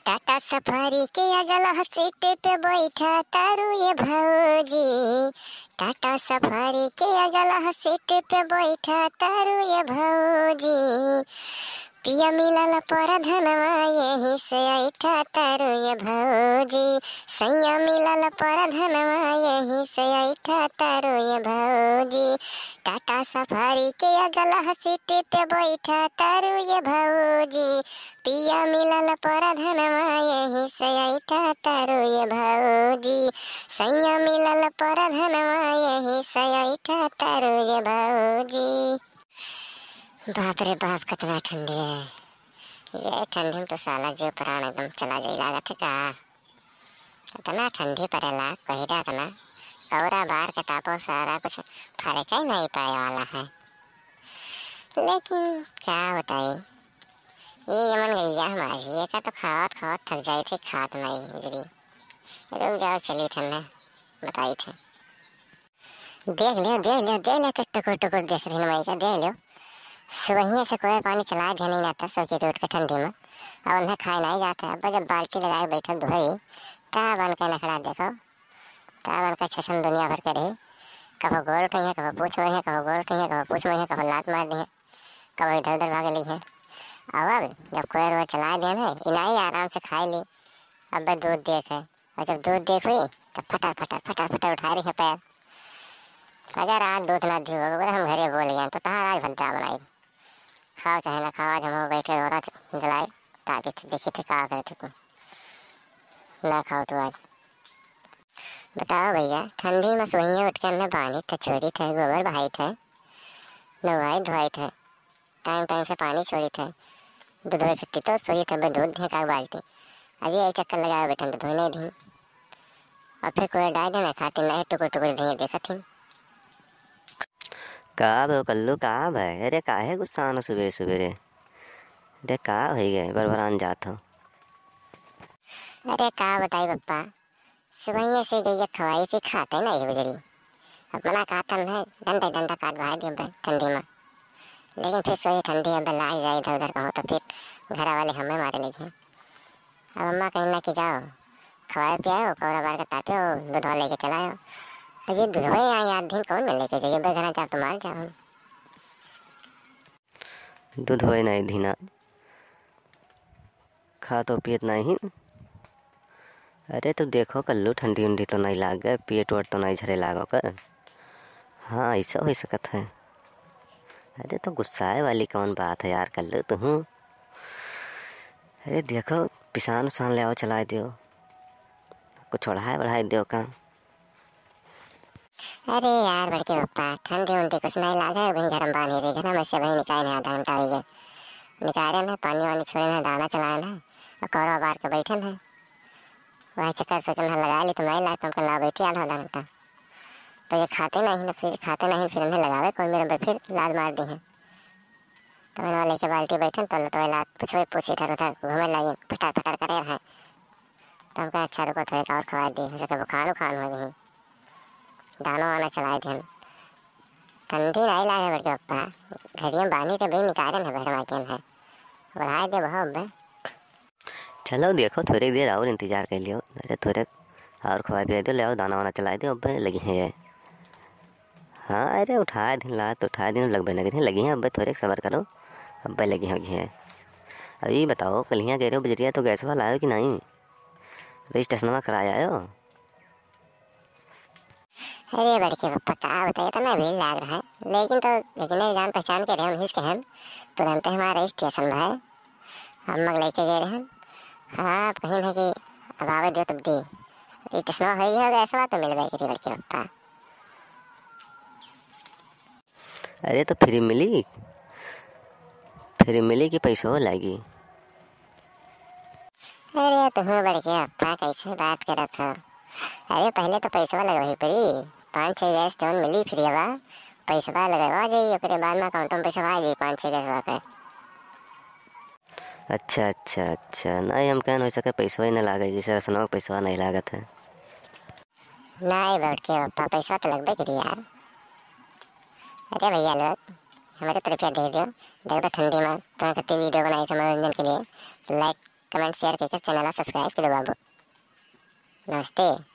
Tata safari के अगला seat पे बैठा तारू ये भौजी। टाटा सफारी के अगला सीट पे बैठा तारू ये भौजी। पिया मिलल पर धनवा यही से ऐठा तारू ये भौजी। सैया मिलल पर धनवा यही से ऐठा तारू ये भौजी। टाटा सफारी के अगला सीट पे बैठा तारू ये भौजी। पिया मिलल पर धनवा यही से ऐठा तारू ये भौजी। सैया मिलल पर धनवा यही से ऐठा तारू ये भौजी। बाप रे बाप कितना ठंडी है। ये ठंडी में तो साला जीव प्राण एकदम चला जाए लागत है का। इतना ठंडी पड़ेला कहिरा इतना कौरा बार के तापो सारा कुछ फर्क ही नहीं पाए वाला है। लेकिन क्या बताए ये यमन गैया हमारी ये का तो खावत खावत थक जाई थी खात नहीं बिजली। रुक जाओ चली ठंडा बताई थे। देख लियो टुकुर टुकुर देख रही मैं का देख लियो। सुबह से कोई पानी चला दिया नहीं आता सोची उठ के ठंडी में अब उन्हें खाए नहीं जाता। अब जब बाल्टी लगाए बैठा धोई ता बन के नखड़ा देखो ता बन के छछन दुनिया भर के रही। कभी गोल उठी है कभी पूछ रही है कभी गोल उठी है कभी पूछ रही है कभी लात मार दी है कभी इधर उधर भाग ली है। अब जब कोई रोज चला दिया ना इनाई आराम से खाई ली। अब दूध देख है और जब दूध देख हुई तब फटा उठा रही है पैर। अगर आज दूध ना दी होगा हम घरे बोल गए तो कहाँ आज भंता बनाई। खाओ चाहे ना खाओ आज हम बैठे और जलाए ताकि देखी थे क्या करे थे तुम ना खाओ तो आज। बताओ भैया ठंडी में सोइए उठ के हमने बांधी थे छोड़ी थे गोबर बहाई थे नवाई धोई थे टाइम से पानी छोड़ी थे दूध खट्टी तो सोई थे दूध थे का बाल्टी। अभी यही चक्कर लगाया बैठे तो धोई नहीं दी और फिर कोई डाल देना खाती नहीं टुकुर देंगे देखा थी। का भो कल्लू का भाई अरे काहे गुस्सा आना सुबेरे सुबेरे अरे का हो गए बरबरान जात हो। अरे का बताई पप्पा सुबह से गई खवाई से खाते नहीं गुजरी। अब मना कहता है डंडा काट भाई दिया ठंडी में। लेकिन फिर सोई ठंडी अब लाग जाए इधर उधर कहूँ तो फिर घर वाले हमें मारे लगे। अब अम्मा कहना कि जाओ खवाए पियाओ कौरा बार का तापे दूध लेके चलाओ। अब ये दूध आई याद दिन कौन में लेके जाइए घर जाओ तो मार जाओ। दूध होए नहीं धीना खा तो पियत नहीं। अरे तो देखो कल्लू ठंडी उंडी तो नहीं लाग गए पेट वट तो नहीं झरे लागो कर। हाँ ऐसा हो सकता है। अरे तो गुस्साए वाली कौन बात है यार कल्लू तुम। अरे देखो पिसान उसान ले आओ चला दियो कुछ बढ़ाए दियो काम। अरे यार बड़के पप्पा ठंडी उंडी कुछ नहीं लागे वही गर्म पानी रही घर में से वही निकाले आधा घंटा हो गया निकाले ना पानी वानी छोड़े ना दाना चलाए ना और कौरा बार के बैठे ना वही चक्कर सोचना लगा ली तो नहीं ला तुमको ला बैठी आधा घंटा। तो ये खाते नहीं फिर उन्हें लगावे कोई मेरे फिर लाद मार दी है। तो मैंने वाले के बाल्टी बैठे तो लाद पूछे इधर उधर घूमे लगे फटार करे रहे। तो हमको अच्छा रुको थोड़ा और खवा दी हो सके खान हो गई दाना वाना चलाए थे। ठंडी नहीं लागे बड़के पप्पा घड़ियाँ बांधी तो भाई निकाले ना भर माके है बढ़ाए दे बहुत। चलो देखो थोड़ी देर और इंतजार कर लियो। अरे थोड़े और खवा पिया दो ले आओ दाना वाना चला दो अब लगी है ये। हाँ अरे उठाए दिन ला तो उठाए दिन लगभग लगी हैं अब थोड़े सबर करो अब लगी होगी है। अभी बताओ कल यहाँ गए रहे हो बजरिया तो गैस वाला आयो कि नहीं रजिस्ट्रेशन कराया आयो। अरे बड़के पप्पा क्या बताइए तो मैं भीड़ लाग रहा है लेकिन जान पहचान के रहे इसके हम तुरंत हमारा स्टेशन भाई हम मग लेके गए रहे। हाँ आप कहीं ना कि अब आवे दो तब दी स्टेशन हो गया होगा ऐसा बात तो मिल गई थी बड़के पप्पा। अरे तो फ्री मिली कि पैसा हो लागी। अरे तुम्हें बड़के पप्पा कैसे बात कर था। अरे पहले तो पैसा लगवाई पड़ी 5-6 गैस जौन मिली फ्री हवा पैसा लगवा जाइए ओकरे बाद में अकाउंट में पैसा आ जाइए 5-6 गैस का। अच्छा नहीं हम कहन हो सके पैसा ही नहीं लागे जैसे रसनों पैसा नहीं लागत है। नहीं बैठ के पप्पा पैसा तो लगभग करिए यार। अरे भैया लोग हमारे तरफ दे दो देख दो ठंडी में तो कितनी वीडियो बनाई थी मनोरंजन के लिए तो लाइक कमेंट शेयर करके चैनल सब्सक्राइब कर दो बाबू। नमस्ते।